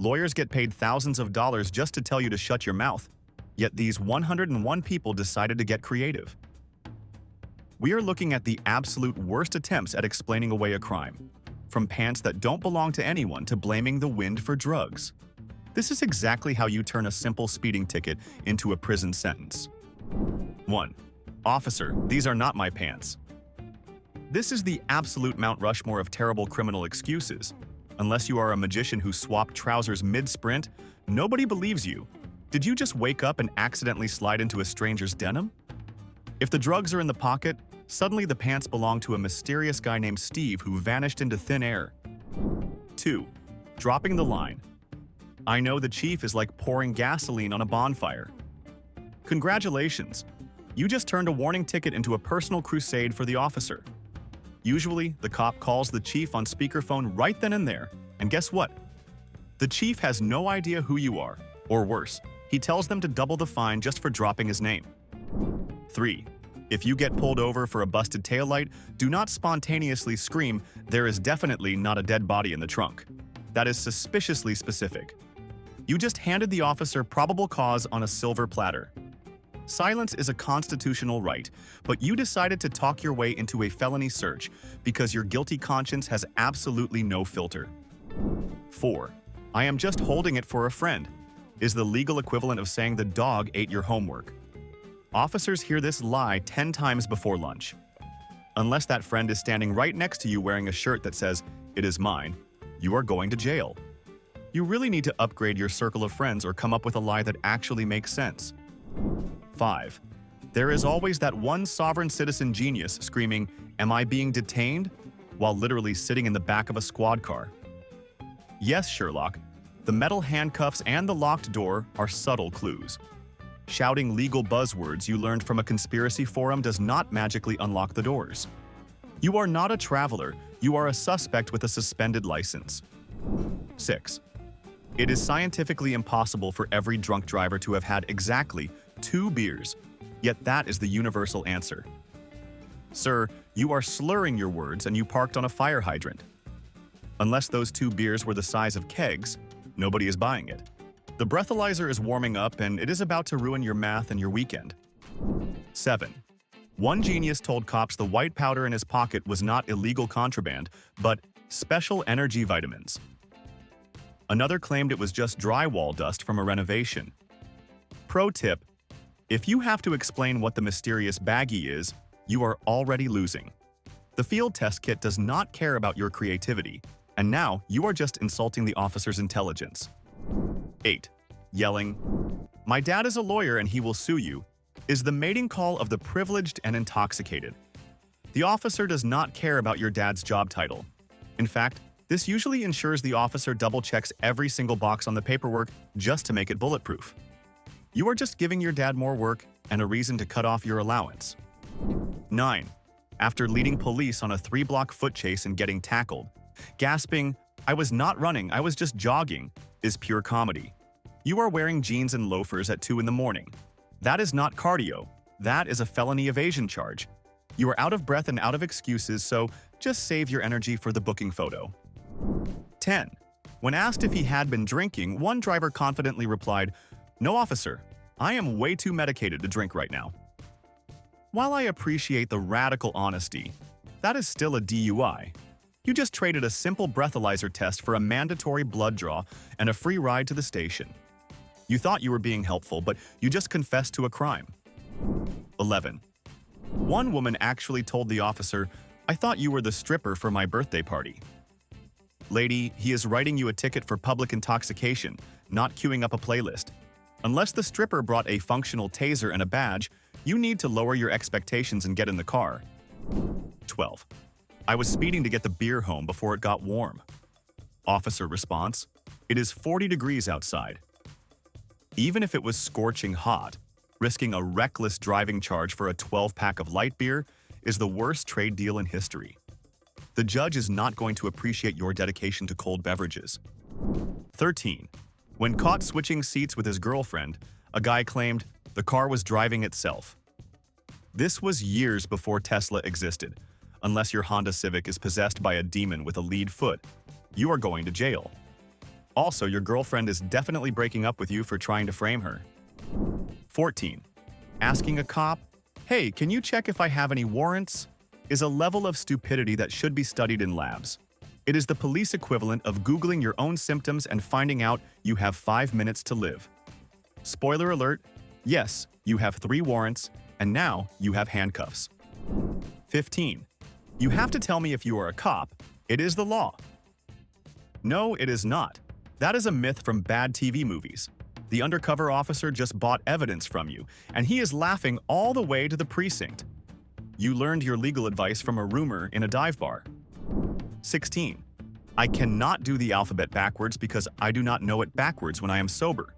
Lawyers get paid thousands of dollars just to tell you to shut your mouth, yet these 101 people decided to get creative. We are looking at the absolute worst attempts at explaining away a crime, from pants that don't belong to anyone to blaming the wind for drugs. This is exactly how you turn a simple speeding ticket into a prison sentence. 1. Officer, these are not my pants. This is the absolute Mount Rushmore of terrible criminal excuses. Unless you are a magician who swapped trousers mid-sprint, nobody believes you. Did you just wake up and accidentally slide into a stranger's denim? If the drugs are in the pocket, suddenly the pants belong to a mysterious guy named Steve who vanished into thin air. 2. Dropping the line. I know the chief is like pouring gasoline on a bonfire. Congratulations! You just turned a warning ticket into a personal crusade for the officer. Usually, the cop calls the chief on speakerphone right then and there, and guess what? The chief has no idea who you are, or worse, he tells them to double the fine just for dropping his name. 3. If you get pulled over for a busted taillight, do not spontaneously scream, "There is definitely not a dead body in the trunk." That is suspiciously specific. You just handed the officer probable cause on a silver platter. Silence is a constitutional right, but you decided to talk your way into a felony search because your guilty conscience has absolutely no filter. 4. I am just holding it for a friend is the legal equivalent of saying the dog ate your homework. Officers hear this lie 10 times before lunch. Unless that friend is standing right next to you wearing a shirt that says, "It is mine," you are going to jail. You really need to upgrade your circle of friends or come up with a lie that actually makes sense. 5. There is always that one sovereign citizen genius screaming, "Am I being detained?" while literally sitting in the back of a squad car. Yes, Sherlock, the metal handcuffs and the locked door are subtle clues. Shouting legal buzzwords you learned from a conspiracy forum does not magically unlock the doors. You are not a traveler, you are a suspect with a suspended license. 6. It is scientifically impossible for every drunk driver to have had exactly 2 beers, yet that is the universal answer. Sir, you are slurring your words and you parked on a fire hydrant. Unless those 2 beers were the size of kegs, nobody is buying it. The breathalyzer is warming up and it is about to ruin your math and your weekend. 7. One genius told cops the white powder in his pocket was not illegal contraband, but special energy vitamins. Another claimed it was just drywall dust from a renovation. Pro tip: if you have to explain what the mysterious baggie is, you are already losing. The field test kit does not care about your creativity, and now you are just insulting the officer's intelligence. 8. Yelling, "My dad is a lawyer and he will sue you," is the mating call of the privileged and intoxicated. The officer does not care about your dad's job title. In fact, this usually ensures the officer double-checks every single box on the paperwork just to make it bulletproof. You are just giving your dad more work and a reason to cut off your allowance. 9. After leading police on a 3-block foot chase and getting tackled, gasping, "I was not running, I was just jogging," is pure comedy. You are wearing jeans and loafers at 2 in the morning. That is not cardio. That is a felony evasion charge. You are out of breath and out of excuses, so just save your energy for the booking photo. 10. When asked if he had been drinking, one driver confidently replied, "No, officer, I am way too medicated to drink right now." While I appreciate the radical honesty, that is still a DUI. You just traded a simple breathalyzer test for a mandatory blood draw and a free ride to the station. You thought you were being helpful, but you just confessed to a crime. 11. One woman actually told the officer, "I thought you were the stripper for my birthday party." Lady, he is writing you a ticket for public intoxication, not queuing up a playlist. Unless the stripper brought a functional taser and a badge, you need to lower your expectations and get in the car. 12. I was speeding to get the beer home before it got warm. Officer response: it is 40 degrees outside. Even if it was scorching hot, risking a reckless driving charge for a 12-pack of light beer is the worst trade deal in history. The judge is not going to appreciate your dedication to cold beverages. 13. When caught switching seats with his girlfriend, a guy claimed the car was driving itself. This was years before Tesla existed. Unless your Honda Civic is possessed by a demon with a lead foot, you are going to jail. Also, your girlfriend is definitely breaking up with you for trying to frame her. 14. Asking a cop, "Hey, can you check if I have any warrants?" is a level of stupidity that should be studied in labs. It is the police equivalent of Googling your own symptoms and finding out you have 5 minutes to live. Spoiler alert, yes, you have 3 warrants, and now you have handcuffs. 15. You have to tell me if you are a cop. It is the law. No, it is not. That is a myth from bad TV movies. The undercover officer just bought evidence from you, and he is laughing all the way to the precinct. You learned your legal advice from a rumor in a dive bar. 16. I cannot do the alphabet backwards because I do not know it backwards when I am sober.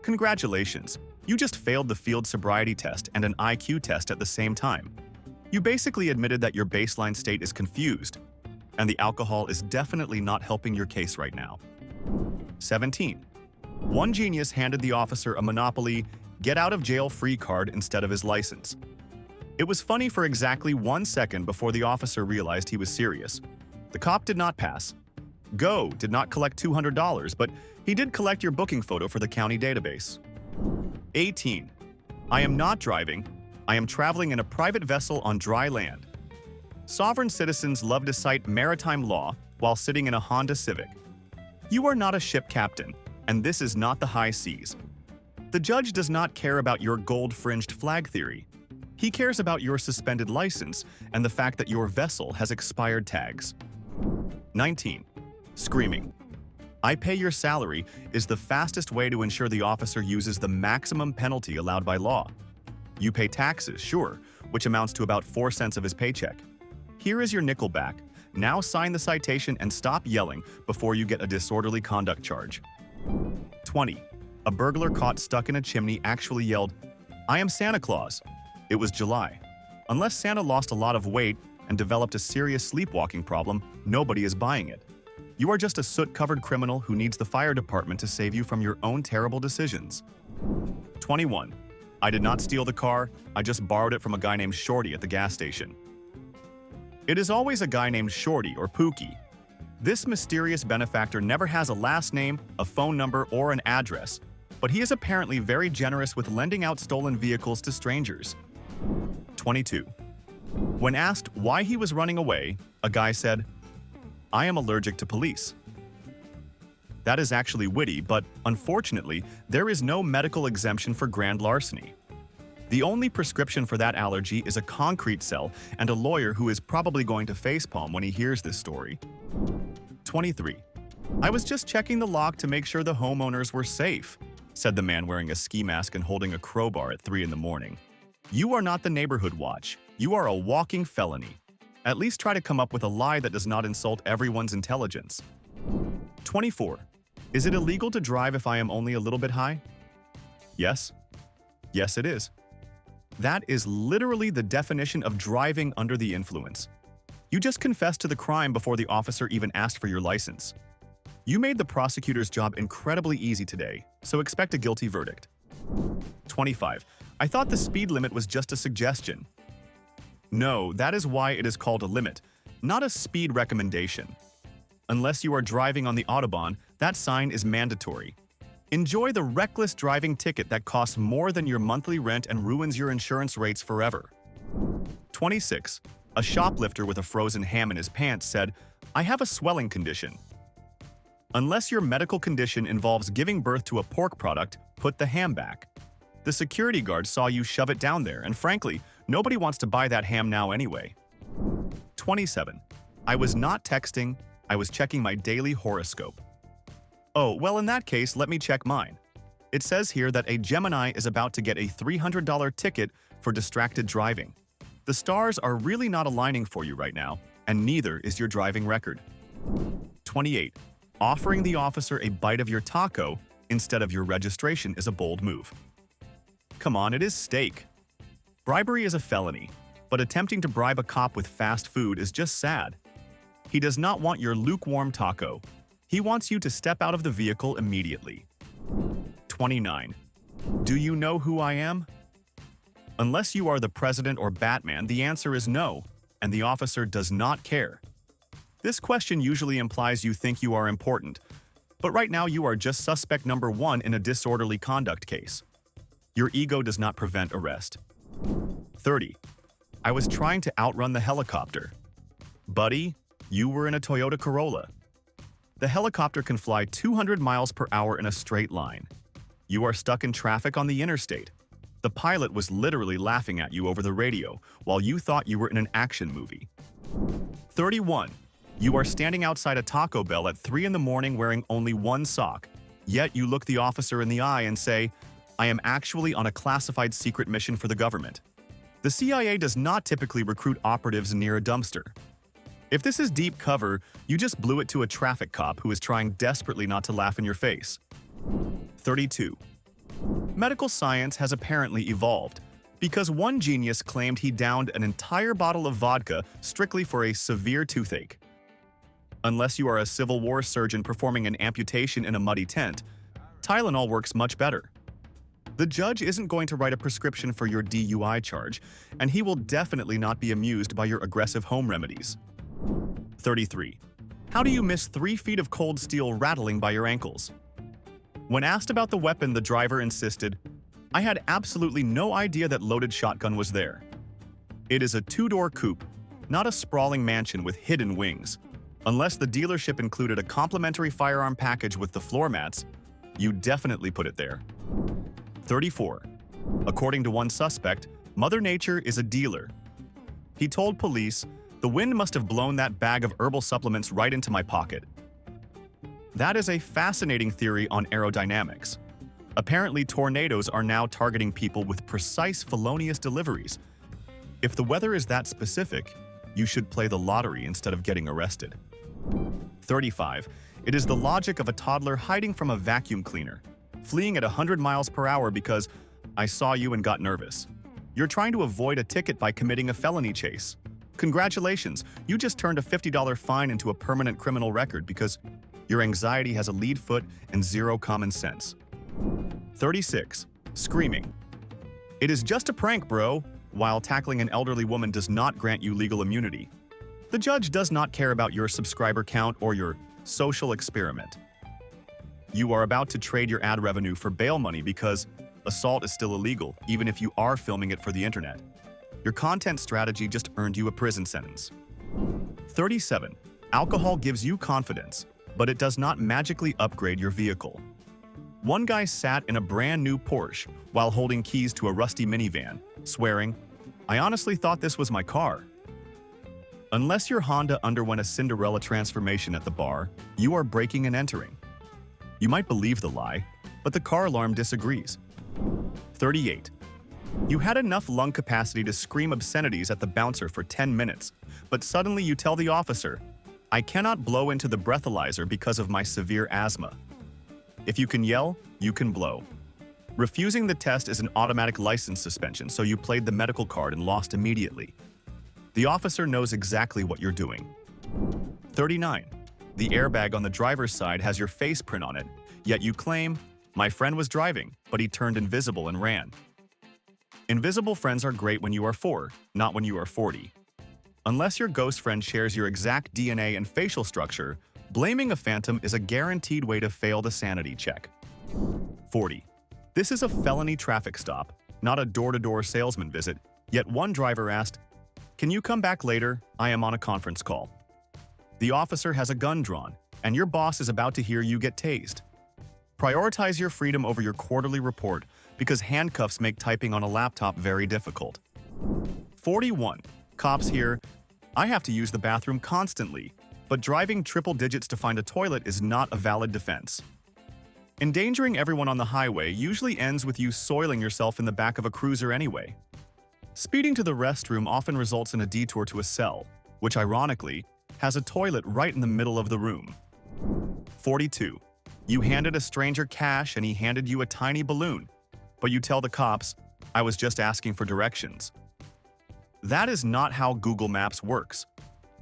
Congratulations, you just failed the field sobriety test and an IQ test at the same time. You basically admitted that your baseline state is confused, and the alcohol is definitely not helping your case right now. 17. One genius handed the officer a Monopoly get-out-of-jail-free card instead of his license. It was funny for exactly 1 second before the officer realized he was serious. The cop did not pass. Go did not collect $200, but he did collect your booking photo for the county database. 18. I am not driving. I am traveling in a private vessel on dry land. Sovereign citizens love to cite maritime law while sitting in a Honda Civic. You are not a ship captain, and this is not the high seas. The judge does not care about your gold-fringed flag theory. He cares about your suspended license and the fact that your vessel has expired tags. 19. Screaming. I pay your salary is the fastest way to ensure the officer uses the maximum penalty allowed by law. You pay taxes, sure, which amounts to about 4 cents of his paycheck. Here is your nickel back. Now sign the citation and stop yelling before you get a disorderly conduct charge. 20. A burglar caught stuck in a chimney actually yelled, "I am Santa Claus." It was July. Unless Santa lost a lot of weight and developed a serious sleepwalking problem, nobody is buying it. You are just a soot-covered criminal who needs the fire department to save you from your own terrible decisions. 21. I did not steal the car, I just borrowed it from a guy named Shorty at the gas station. It is always a guy named Shorty or Pookie. This mysterious benefactor never has a last name, a phone number, or an address, but he is apparently very generous with lending out stolen vehicles to strangers. 22. When asked why he was running away, a guy said, "I am allergic to police." That is actually witty, but unfortunately, there is no medical exemption for grand larceny. The only prescription for that allergy is a concrete cell and a lawyer who is probably going to facepalm when he hears this story. 23. I was just checking the lock to make sure the homeowners were safe, said the man wearing a ski mask and holding a crowbar at 3 in the morning. You are not the neighborhood watch. You are a walking felony. At least try to come up with a lie that does not insult everyone's intelligence. 24. Is it illegal to drive if I am only a little bit high? Yes. Yes, it is. That is literally the definition of driving under the influence. You just confessed to the crime before the officer even asked for your license. You made the prosecutor's job incredibly easy today, so expect a guilty verdict. 25. I thought the speed limit was just a suggestion. No, that is why it is called a limit, not a speed recommendation. Unless you are driving on the Autobahn, that sign is mandatory. Enjoy the reckless driving ticket that costs more than your monthly rent and ruins your insurance rates forever. 26. A shoplifter with a frozen ham in his pants said, "I have a swelling condition." Unless your medical condition involves giving birth to a pork product, put the ham back. The security guard saw you shove it down there, and frankly, nobody wants to buy that ham now anyway. 27. I was not texting, I was checking my daily horoscope. Oh, well, in that case, let me check mine. It says here that a Gemini is about to get a $300 ticket for distracted driving. The stars are really not aligning for you right now, and neither is your driving record. 28. Offering the officer a bite of your taco instead of your registration is a bold move. Come on, it is steak. Bribery is a felony, but attempting to bribe a cop with fast food is just sad. He does not want your lukewarm taco. He wants you to step out of the vehicle immediately. 29. Do you know who I am? Unless you are the president or Batman, the answer is no, and the officer does not care. This question usually implies you think you are important, But right now you are just suspect number 1 in a disorderly conduct case. Your ego does not prevent arrest. 30. I was trying to outrun the helicopter. Buddy, you were in a Toyota Corolla. The helicopter can fly 200 miles per hour in a straight line. You are stuck in traffic on the interstate. The pilot was literally laughing at you over the radio while you thought you were in an action movie. 31. You are standing outside a Taco Bell at 3 in the morning wearing only one sock, yet you look the officer in the eye and say, I am actually on a classified secret mission for the government. The CIA does not typically recruit operatives near a dumpster. If this is deep cover, you just blew it to a traffic cop who is trying desperately not to laugh in your face. 32. Medical science has apparently evolved, because one genius claimed he downed an entire bottle of vodka strictly for a severe toothache. Unless you are a Civil War surgeon performing an amputation in a muddy tent, Tylenol works much better. The judge isn't going to write a prescription for your DUI charge, and he will definitely not be amused by your aggressive home remedies. 33. How do you miss 3 feet of cold steel rattling by your ankles? When asked about the weapon, the driver insisted, I had absolutely no idea that loaded shotgun was there. It is a 2-door coupe, not a sprawling mansion with hidden wings. Unless the dealership included a complimentary firearm package with the floor mats, you definitely put it there. 34. According to one suspect, Mother Nature is a dealer. He told police, the wind must have blown that bag of herbal supplements right into my pocket. That is a fascinating theory on aerodynamics. Apparently, tornadoes are now targeting people with precise felonious deliveries. If the weather is that specific, you should play the lottery instead of getting arrested. 35. It is the logic of a toddler hiding from a vacuum cleaner, fleeing at 100 miles per hour because I saw you and got nervous. You're trying to avoid a ticket by committing a felony chase. Congratulations, you just turned a $50 fine into a permanent criminal record because your anxiety has a lead foot and zero common sense. 36. Screaming. It is just a prank, bro, while tackling an elderly woman does not grant you legal immunity. The judge does not care about your subscriber count or your social experiment. You are about to trade your ad revenue for bail money because assault is still illegal, even if you are filming it for the internet. Your content strategy just earned you a prison sentence. 37. Alcohol gives you confidence, but it does not magically upgrade your vehicle. One guy sat in a brand new Porsche while holding keys to a rusty minivan, swearing, I honestly thought this was my car. Unless your Honda underwent a Cinderella transformation at the bar, you are breaking and entering. You might believe the lie, but the car alarm disagrees. 38. You had enough lung capacity to scream obscenities at the bouncer for 10 minutes, but suddenly you tell the officer, I cannot blow into the breathalyzer because of my severe asthma. If you can yell, you can blow. Refusing the test is an automatic license suspension, so you played the medical card and lost immediately. The officer knows exactly what you're doing. 39. The airbag on the driver's side has your face print on it, yet you claim, my friend was driving, but he turned invisible and ran. Invisible friends are great when you are 4, not when you are 40. Unless your ghost friend shares your exact DNA and facial structure, blaming a phantom is a guaranteed way to fail the sanity check. 40. This is a felony traffic stop, not a door-to-door salesman visit, yet one driver asked, can you come back later? I am on a conference call. The officer has a gun drawn, and your boss is about to hear you get tased. Prioritize your freedom over your quarterly report because handcuffs make typing on a laptop very difficult. 41. Cops here, I have to use the bathroom constantly, but driving triple digits to find a toilet is not a valid defense. Endangering everyone on the highway usually ends with you soiling yourself in the back of a cruiser anyway. Speeding to the restroom often results in a detour to a cell, which ironically has a toilet right in the middle of the room. 42. You handed a stranger cash and he handed you a tiny balloon, but you tell the cops, I was just asking for directions. That is not how Google Maps works.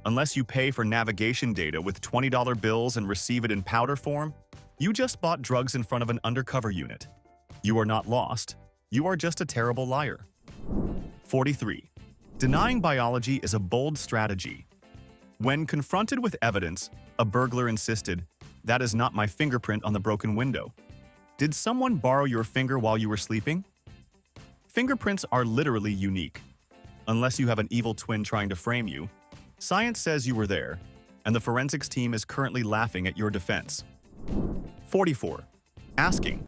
Unless you pay for navigation data with $20 bills and receive it in powder form, you just bought drugs in front of an undercover unit. You are not lost. You are just a terrible liar. 43. Denying biology is a bold strategy. When confronted with evidence, a burglar insisted, That is not my fingerprint on the broken window. Did someone borrow your finger while you were sleeping? Fingerprints are literally unique. Unless you have an evil twin trying to frame you, science says you were there, and the forensics team is currently laughing at your defense. 44. Asking.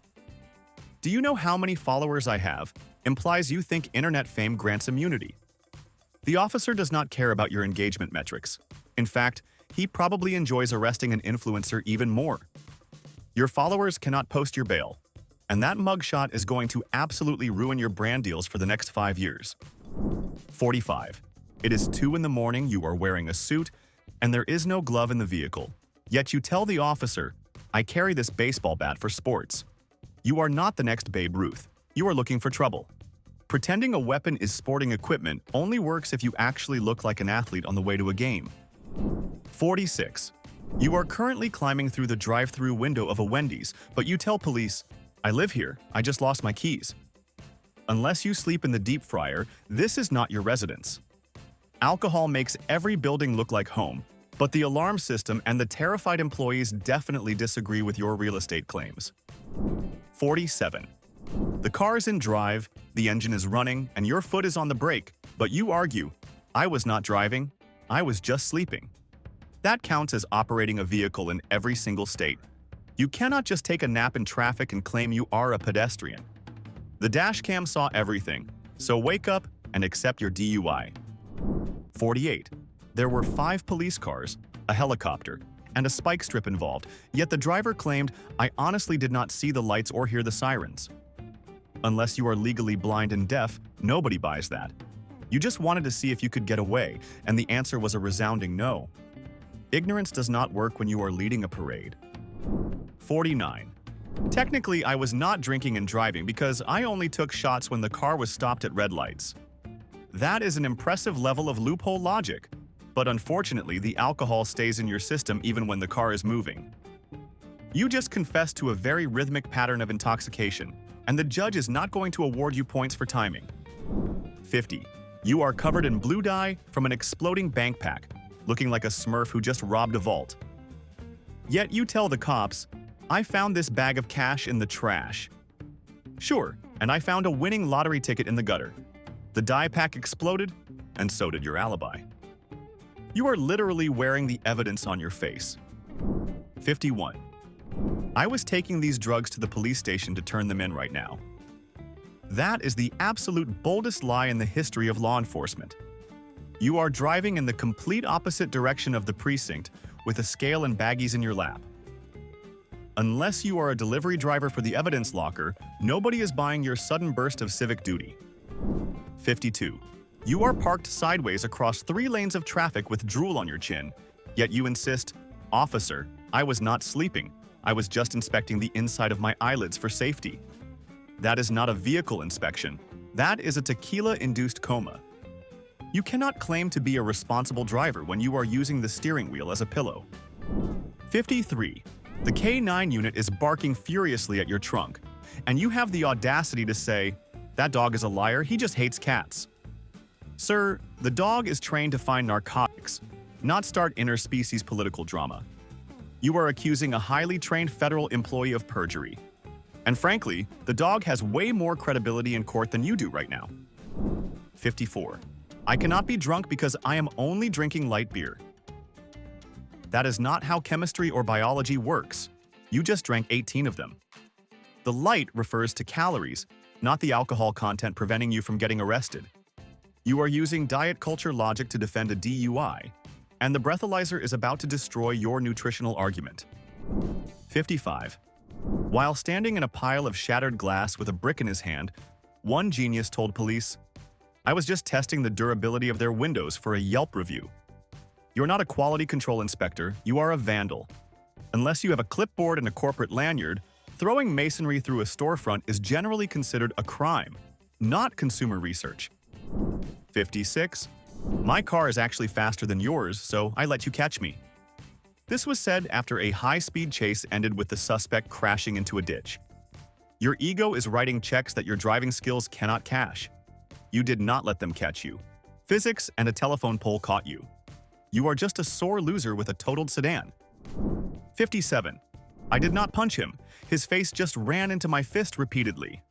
Do you know how many followers I have? Implies you think internet fame grants immunity. The officer does not care about your engagement metrics. In fact, he probably enjoys arresting an influencer even more. Your followers cannot post your bail, and that mugshot is going to absolutely ruin your brand deals for the next 5 years. 45. It is 2 in the morning, you are wearing a suit, and there is no glove in the vehicle. Yet you tell the officer, I carry this baseball bat for sports. You are not the next Babe Ruth. You are looking for trouble. Pretending a weapon is sporting equipment only works if you actually look like an athlete on the way to a game. 46. You are currently climbing through the drive-through window of a Wendy's, but you tell police, I live here, I just lost my keys. Unless you sleep in the deep fryer, this is not your residence. Alcohol makes every building look like home, but the alarm system and the terrified employees definitely disagree with your real estate claims. 47. The car is in drive, the engine is running, and your foot is on the brake, but you argue, I was not driving, I was just sleeping. That counts as operating a vehicle in every single state. You cannot just take a nap in traffic and claim you are a pedestrian. The dashcam saw everything, so wake up and accept your DUI. 48. There were 5 police cars, a helicopter, and a spike strip involved, yet the driver claimed, I honestly did not see the lights or hear the sirens. Unless you are legally blind and deaf, nobody buys that. You just wanted to see if you could get away, and the answer was a resounding no. Ignorance does not work when you are leading a parade. 49. Technically, I was not drinking and driving because I only took shots when the car was stopped at red lights. That is an impressive level of loophole logic, but unfortunately, the alcohol stays in your system even when the car is moving. You just confessed to a very rhythmic pattern of intoxication, and the judge is not going to award you points for timing. 50. You are covered in blue dye from an exploding bank pack, looking like a Smurf who just robbed a vault. Yet you tell the cops, I found this bag of cash in the trash. Sure, and I found a winning lottery ticket in the gutter. The dye pack exploded, and so did your alibi. You are literally wearing the evidence on your face. 51. I was taking these drugs to the police station to turn them in right now. That is the absolute boldest lie in the history of law enforcement. You are driving in the complete opposite direction of the precinct with a scale and baggies in your lap. Unless you are a delivery driver for the evidence locker, nobody is buying your sudden burst of civic duty. 52. You are parked sideways across 3 lanes of traffic with drool on your chin, yet you insist, Officer, I was not sleeping. I was just inspecting the inside of my eyelids for safety. That is not a vehicle inspection. That is a tequila-induced coma. You cannot claim to be a responsible driver when you are using the steering wheel as a pillow. 53. The K9 unit is barking furiously at your trunk, and you have the audacity to say, that dog is a liar, he just hates cats. Sir, the dog is trained to find narcotics, not start interspecies political drama. You are accusing a highly trained federal employee of perjury. And frankly, the dog has way more credibility in court than you do right now. 54. I cannot be drunk because I am only drinking light beer. That is not how chemistry or biology works. You just drank 18 of them. The light refers to calories, not the alcohol content preventing you from getting arrested. You are using diet culture logic to defend a DUI, and the breathalyzer is about to destroy your nutritional argument. 55. While standing in a pile of shattered glass with a brick in his hand, one genius told police, I was just testing the durability of their windows for a Yelp review. You're not a quality control inspector, you are a vandal. Unless you have a clipboard and a corporate lanyard, throwing masonry through a storefront is generally considered a crime, not consumer research. 56. My car is actually faster than yours, so I let you catch me. This was said after a high-speed chase ended with the suspect crashing into a ditch. Your ego is writing checks that your driving skills cannot cash. You did not let them catch you. Physics and a telephone pole caught you. You are just a sore loser with a totaled sedan. 57. I did not punch him. His face just ran into my fist repeatedly.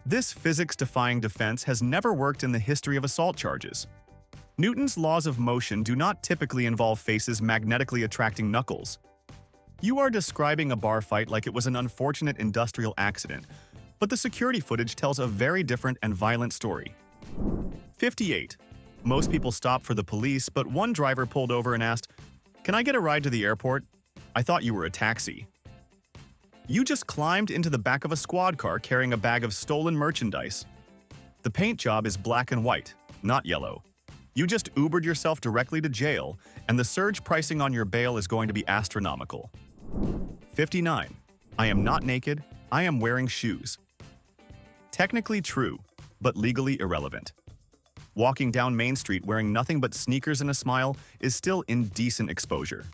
This physics-defying defense has never worked in the history of assault charges. Newton's laws of motion do not typically involve faces magnetically attracting knuckles. You are describing a bar fight like it was an unfortunate industrial accident, but the security footage tells a very different and violent story. 58. Most people stopped for the police, but one driver pulled over and asked, "Can I get a ride to the airport? I thought you were a taxi." You just climbed into the back of a squad car carrying a bag of stolen merchandise. The paint job is black and white, not yellow. You just Ubered yourself directly to jail, and the surge pricing on your bail is going to be astronomical. 59. I am not naked, I am wearing shoes. Technically true, but legally irrelevant. Walking down Main Street wearing nothing but sneakers and a smile is still indecent exposure.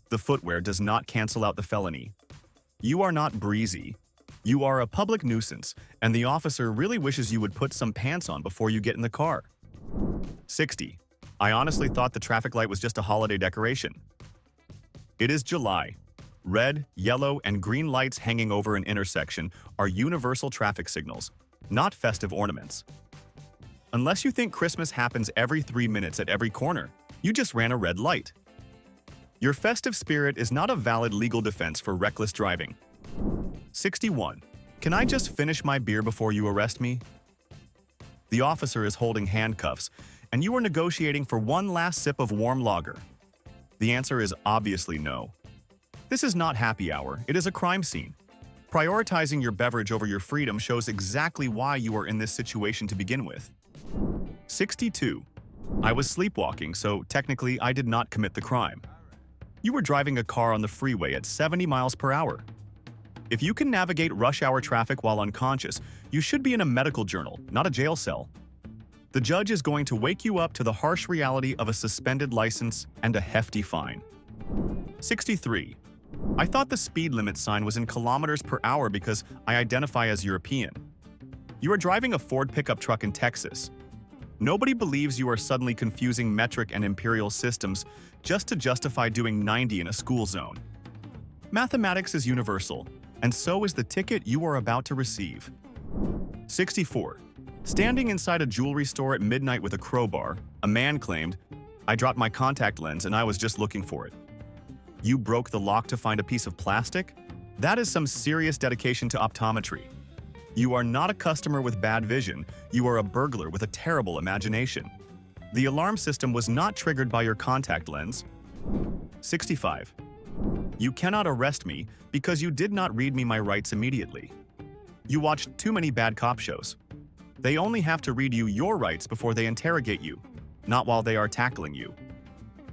The footwear does not cancel out the felony. You are not breezy. You are a public nuisance, and the officer really wishes you would put some pants on before you get in the car. 60. I honestly thought the traffic light was just a holiday decoration. It is July. Red, yellow, and green lights hanging over an intersection are universal traffic signals, not festive ornaments. Unless you think Christmas happens every 3 minutes at every corner, you just ran a red light. Your festive spirit is not a valid legal defense for reckless driving. 61. Can I just finish my beer before you arrest me? The officer is holding handcuffs, and you are negotiating for one last sip of warm lager. The answer is obviously no. This is not happy hour, it is a crime scene. Prioritizing your beverage over your freedom shows exactly why you are in this situation to begin with. 62. I was sleepwalking, so technically I did not commit the crime. You were driving a car on the freeway at 70 miles per hour. If you can navigate rush hour traffic while unconscious, you should be in a medical journal, not a jail cell. The judge is going to wake you up to the harsh reality of a suspended license and a hefty fine. 63. I thought the speed limit sign was in kilometers per hour because I identify as European. You are driving a Ford pickup truck in Texas. Nobody believes you are suddenly confusing metric and imperial systems just to justify doing 90 in a school zone. Mathematics is universal, and so is the ticket you are about to receive. 64. Standing inside a jewelry store at midnight with a crowbar, a man claimed, "I dropped my contact lens and I was just looking for it." You broke the lock to find a piece of plastic? That is some serious dedication to optometry. You are not a customer with bad vision, you are a burglar with a terrible imagination. The alarm system was not triggered by your contact lens. 65. You cannot arrest me because you did not read me my rights immediately. You watched too many bad cop shows. They only have to read you your rights before they interrogate you, not while they are tackling you.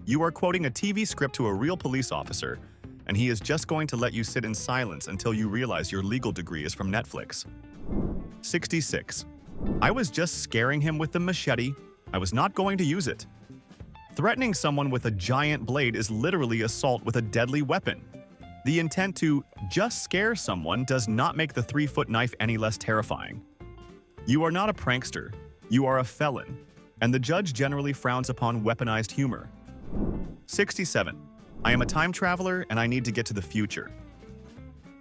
You are quoting a TV script to a real police officer, and he is just going to let you sit in silence until you realize your legal degree is from Netflix. 66. I was just scaring him with the machete. I was not going to use it. Threatening someone with a giant blade is literally assault with a deadly weapon. The intent to just scare someone does not make the 3-foot knife any less terrifying. You are not a prankster, you are a felon, and the judge generally frowns upon weaponized humor. 67. I am a time traveler and I need to get to the future.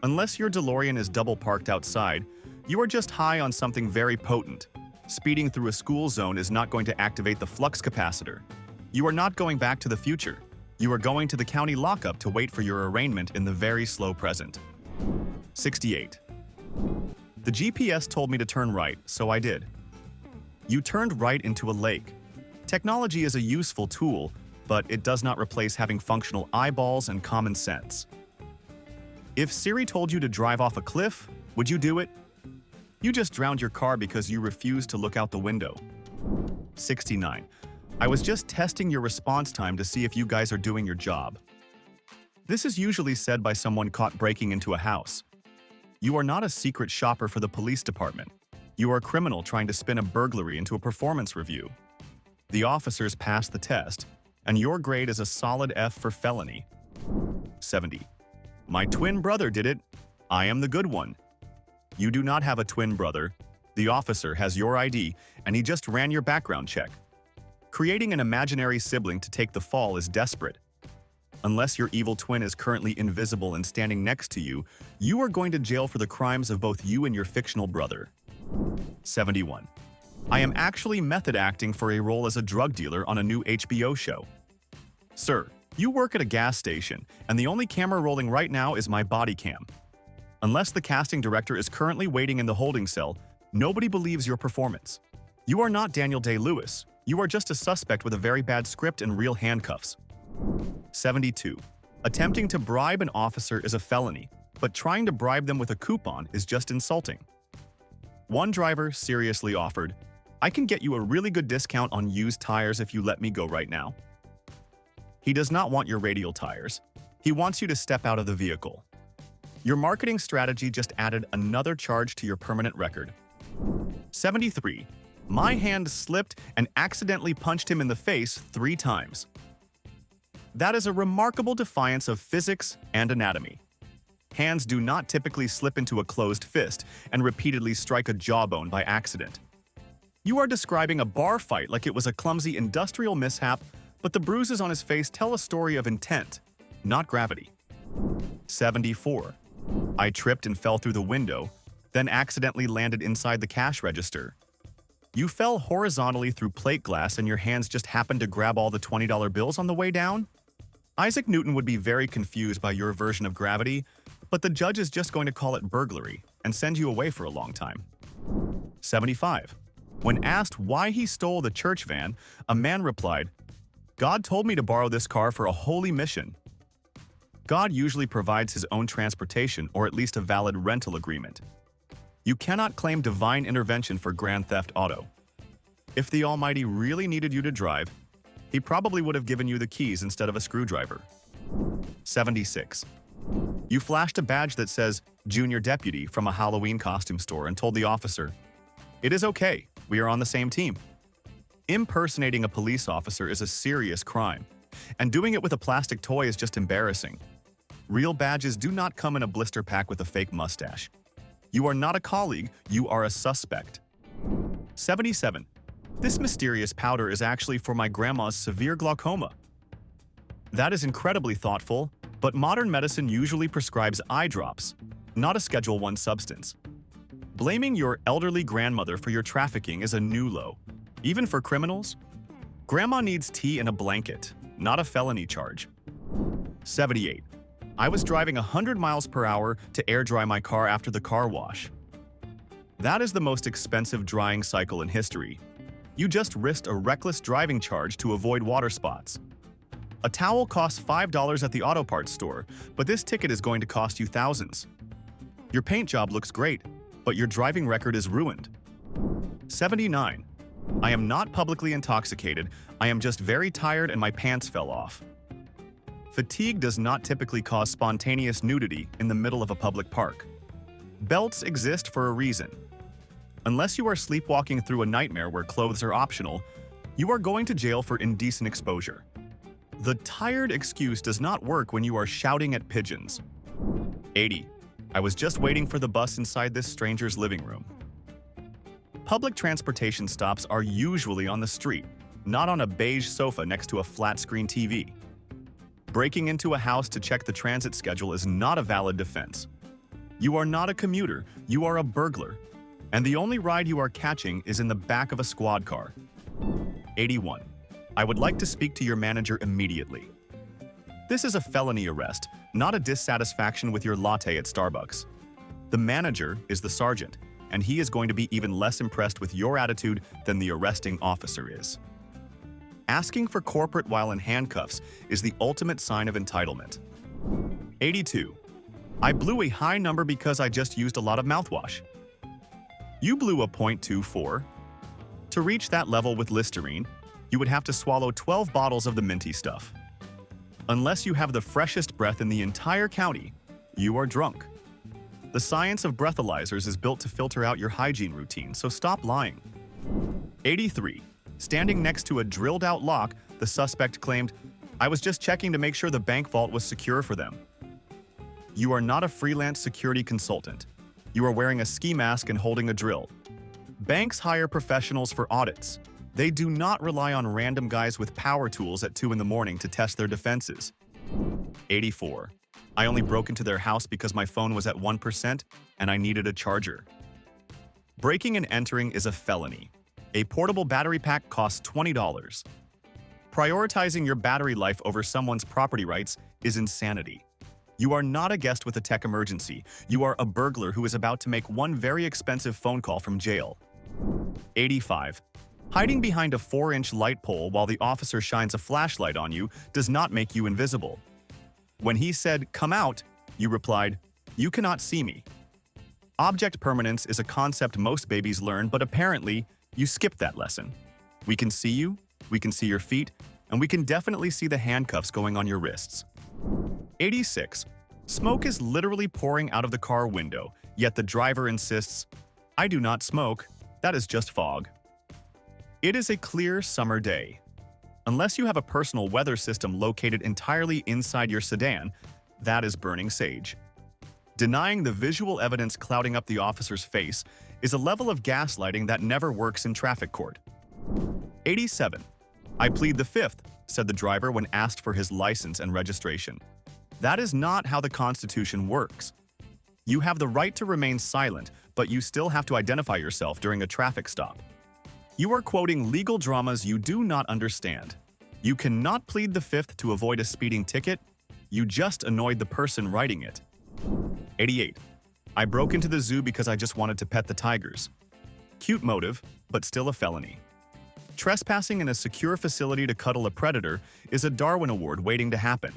Unless your DeLorean is double parked outside, you are just high on something very potent. Speeding through a school zone is not going to activate the flux capacitor. You are not going back to the future. You are going to the county lockup to wait for your arraignment in the very slow present. 68. The GPS told me to turn right, so I did. You turned right into a lake. Technology is a useful tool, but it does not replace having functional eyeballs and common sense. If Siri told you to drive off a cliff, would you do it? You just drowned your car because you refused to look out the window. 69. I was just testing your response time to see if you guys are doing your job. This is usually said by someone caught breaking into a house. You are not a secret shopper for the police department. You are a criminal trying to spin a burglary into a performance review. The officers passed the test, and your grade is a solid F for felony. 70. My twin brother did it. I am the good one. You do not have a twin brother. The officer has your ID, and he just ran your background check. Creating an imaginary sibling to take the fall is desperate. Unless your evil twin is currently invisible and standing next to you, you are going to jail for the crimes of both you and your fictional brother. 71. I am actually method acting for a role as a drug dealer on a new HBO show. Sir, you work at a gas station, and the only camera rolling right now is my body cam. Unless the casting director is currently waiting in the holding cell, nobody believes your performance. You are not Daniel Day-Lewis. You are just a suspect with a very bad script and real handcuffs. 72. Attempting to bribe an officer is a felony, but trying to bribe them with a coupon is just insulting. One driver seriously offered, "I can get you a really good discount on used tires if you let me go right now." He does not want your radial tires. He wants you to step out of the vehicle. Your marketing strategy just added another charge to your permanent record. 73. My hand slipped and accidentally punched him in the face 3 times. That is a remarkable defiance of physics and anatomy. Hands do not typically slip into a closed fist and repeatedly strike a jawbone by accident. You are describing a bar fight like it was a clumsy industrial mishap, but the bruises on his face tell a story of intent, not gravity. 74. I tripped and fell through the window, then accidentally landed inside the cash register. You fell horizontally through plate glass and your hands just happened to grab all the $20 bills on the way down? Isaac Newton would be very confused by your version of gravity, but the judge is just going to call it burglary and send you away for a long time. 75. When asked why he stole the church van, a man replied, "God told me to borrow this car for a holy mission." God usually provides his own transportation or at least a valid rental agreement. You cannot claim divine intervention for Grand Theft Auto. If the Almighty really needed you to drive, he probably would have given you the keys instead of a screwdriver. 76. You flashed a badge that says Junior Deputy from a Halloween costume store and told the officer, "It is okay, we are on the same team." Impersonating a police officer is a serious crime, and doing it with a plastic toy is just embarrassing. Real badges do not come in a blister pack with a fake mustache. You are not a colleague, you are a suspect. 77. This mysterious powder is actually for my grandma's severe glaucoma. That is incredibly thoughtful, but modern medicine usually prescribes eye drops, not a Schedule I substance. Blaming your elderly grandmother for your trafficking is a new low, even for criminals. Grandma needs tea and a blanket, not a felony charge. 78. I was driving 100 miles per hour to air dry my car after the car wash. That is the most expensive drying cycle in history. You just risked a reckless driving charge to avoid water spots. A towel costs $5 at the auto parts store, but this ticket is going to cost you thousands. Your paint job looks great, but your driving record is ruined. 79. I am not publicly intoxicated, I am just very tired and my pants fell off. Fatigue does not typically cause spontaneous nudity in the middle of a public park. Belts exist for a reason. Unless you are sleepwalking through a nightmare where clothes are optional, you are going to jail for indecent exposure. The tired excuse does not work when you are shouting at pigeons. 80. I was just waiting for the bus inside this stranger's living room. Public transportation stops are usually on the street, not on a beige sofa next to a flat-screen TV. Breaking into a house to check the transit schedule is not a valid defense. You are not a commuter, you are a burglar, and the only ride you are catching is in the back of a squad car. 81. I would like to speak to your manager immediately. This is a felony arrest, not a dissatisfaction with your latte at Starbucks. The manager is the sergeant, and he is going to be even less impressed with your attitude than the arresting officer is. Asking for corporate while in handcuffs is the ultimate sign of entitlement. 82. I blew a high number because I just used a lot of mouthwash. You blew a .24. To reach that level with Listerine, you would have to swallow 12 bottles of the minty stuff. Unless you have the freshest breath in the entire county, you are drunk. The science of breathalyzers is built to filter out your hygiene routine, so stop lying. 83. Standing next to a drilled-out lock, the suspect claimed, "I was just checking to make sure the bank vault was secure for them." You are not a freelance security consultant. You are wearing a ski mask and holding a drill. Banks hire professionals for audits. They do not rely on random guys with power tools at 2 in the morning to test their defenses. 84. I only broke into their house because my phone was at 1% and I needed a charger. Breaking and entering is a felony. A portable battery pack costs $20. Prioritizing your battery life over someone's property rights is insanity. You are not a guest with a tech emergency. You are a burglar who is about to make one very expensive phone call from jail. 85. Hiding behind a 4-inch light pole while the officer shines a flashlight on you does not make you invisible. When he said, "Come out," you replied, "You cannot see me." Object permanence is a concept most babies learn, but apparently, you skipped that lesson. We can see you, we can see your feet, and we can definitely see the handcuffs going on your wrists. 86. Smoke is literally pouring out of the car window, yet the driver insists, "I do not smoke, that is just fog." It is a clear summer day. Unless you have a personal weather system located entirely inside your sedan, that is burning sage. Denying the visual evidence clouding up the officer's face is a level of gaslighting that never works in traffic court. 87. "I plead the fifth," said the driver when asked for his license and registration. That is not how the Constitution works. You have the right to remain silent, but you still have to identify yourself during a traffic stop. You are quoting legal dramas you do not understand. You cannot plead the fifth to avoid a speeding ticket. You just annoyed the person writing it. 88. "I broke into the zoo because I just wanted to pet the tigers." Cute motive, but still a felony. Trespassing in a secure facility to cuddle a predator is a Darwin Award waiting to happen.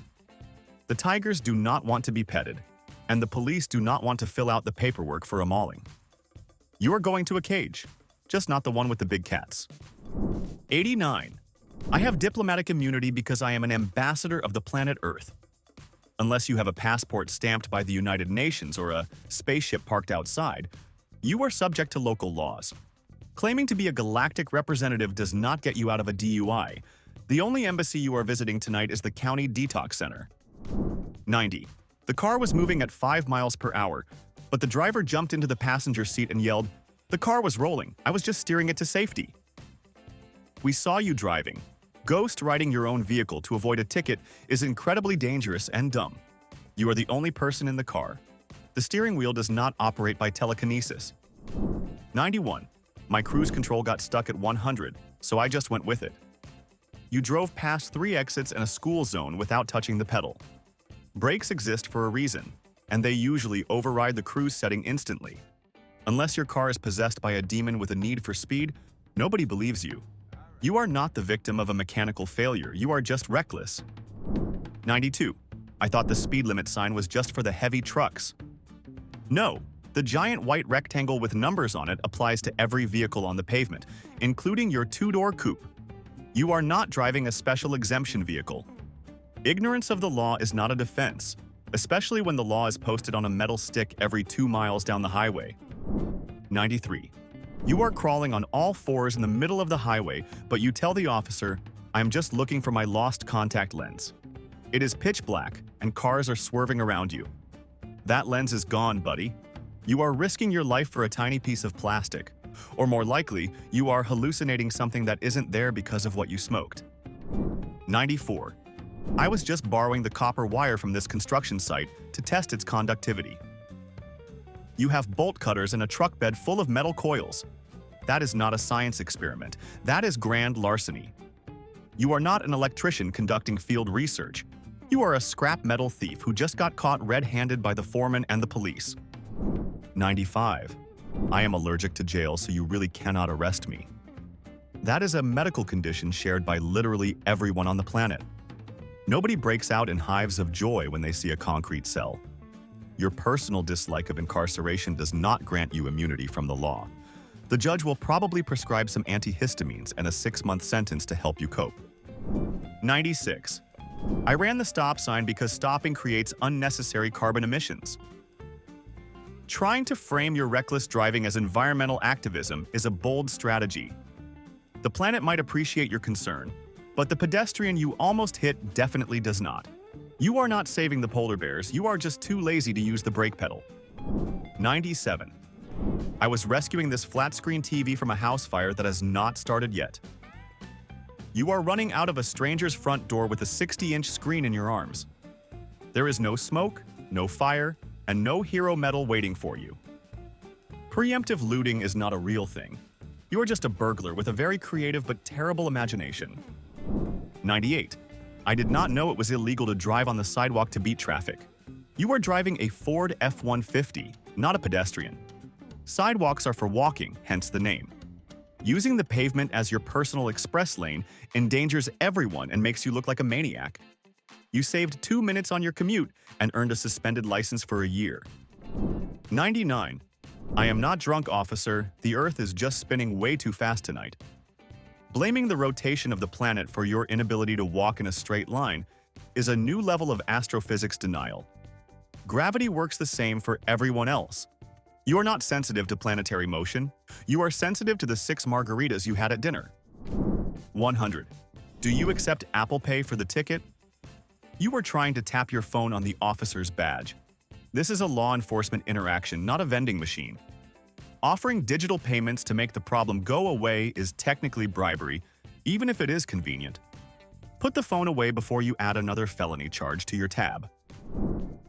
The tigers do not want to be petted, and the police do not want to fill out the paperwork for a mauling. You are going to a cage, just not the one with the big cats. 89. "I have diplomatic immunity because I am an ambassador of the planet Earth." Unless you have a passport stamped by the United Nations or a spaceship parked outside, you are subject to local laws. Claiming to be a galactic representative does not get you out of a DUI. The only embassy you are visiting tonight is the County Detox Center. 90. "The car was moving at 5 miles per hour, but the driver jumped into the passenger seat and yelled, 'The car was rolling, I was just steering it to safety.' We saw you driving. Ghost riding your own vehicle to avoid a ticket is incredibly dangerous and dumb. You are the only person in the car. The steering wheel does not operate by telekinesis. 91. "My cruise control got stuck at 100, so I just went with it." You drove past 3 exits and a school zone without touching the pedal. Brakes exist for a reason, and they usually override the cruise setting instantly. Unless your car is possessed by a demon with a need for speed, nobody believes you. You are not the victim of a mechanical failure, you are just reckless. 92. "I thought the speed limit sign was just for the heavy trucks." No, the giant white rectangle with numbers on it applies to every vehicle on the pavement, including your 2-door coupe. You are not driving a special exemption vehicle. Ignorance of the law is not a defense, especially when the law is posted on a metal stick every 2 miles down the highway. 93. "You are crawling on all fours in the middle of the highway, but you tell the officer, 'I'm just looking for my lost contact lens.' It is pitch black, and cars are swerving around you. That lens is gone, buddy. You are risking your life for a tiny piece of plastic. Or more likely, you are hallucinating something that isn't there because of what you smoked." 94. "I was just borrowing the copper wire from this construction site to test its conductivity." You have bolt cutters and a truck bed full of metal coils. That is not a science experiment. That is grand larceny. You are not an electrician conducting field research. You are a scrap metal thief who just got caught red-handed by the foreman and the police. 95. "I am allergic to jail, so you really cannot arrest me." That is a medical condition shared by literally everyone on the planet. Nobody breaks out in hives of joy when they see a concrete cell. Your personal dislike of incarceration does not grant you immunity from the law. The judge will probably prescribe some antihistamines and a 6-month sentence to help you cope. 96. "I ran the stop sign because stopping creates unnecessary carbon emissions." Trying to frame your reckless driving as environmental activism is a bold strategy. The planet might appreciate your concern, but the pedestrian you almost hit definitely does not. You are not saving the polar bears, you are just too lazy to use the brake pedal. 97. "I was rescuing this flat-screen TV from a house fire that has not started yet." You are running out of a stranger's front door with a 60-inch screen in your arms. There is no smoke, no fire, and no hero medal waiting for you. Preemptive looting is not a real thing. You are just a burglar with a very creative but terrible imagination. 98. I did not know it was illegal to drive on the sidewalk to beat traffic. You are driving a Ford F-150, not a pedestrian. Sidewalks are for walking, hence the name. Using the pavement as your personal express lane endangers everyone and makes you look like a maniac. You saved 2 minutes on your commute and earned a suspended license for a year. 99. I am not drunk, officer. The Earth is just spinning way too fast tonight. Blaming the rotation of the planet for your inability to walk in a straight line is a new level of astrophysics denial. Gravity works the same for everyone else. You are not sensitive to planetary motion. You are sensitive to the 6 margaritas you had at dinner. 100. Do you accept Apple Pay for the ticket? You are trying to tap your phone on the officer's badge. This is a law enforcement interaction, not a vending machine. Offering digital payments to make the problem go away is technically bribery, even if it is convenient. Put the phone away before you add another felony charge to your tab.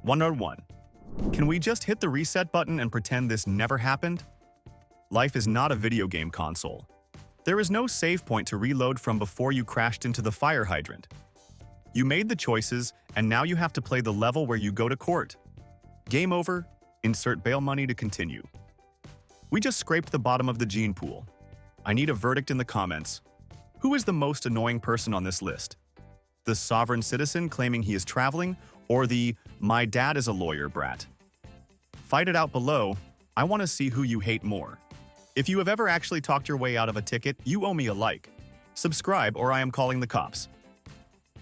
101. Can we just hit the reset button and pretend this never happened? Life is not a video game console. There is no save point to reload from before you crashed into the fire hydrant. You made the choices, and now you have to play the level where you go to court. Game over. Insert bail money to continue. We just scraped the bottom of the gene pool. I need a verdict in the comments. Who is the most annoying person on this list? The sovereign citizen claiming he is traveling, or the "my dad is a lawyer" brat? Fight it out below. I want to see who you hate more. If you have ever actually talked your way out of a ticket, you owe me a like. Subscribe or I am calling the cops.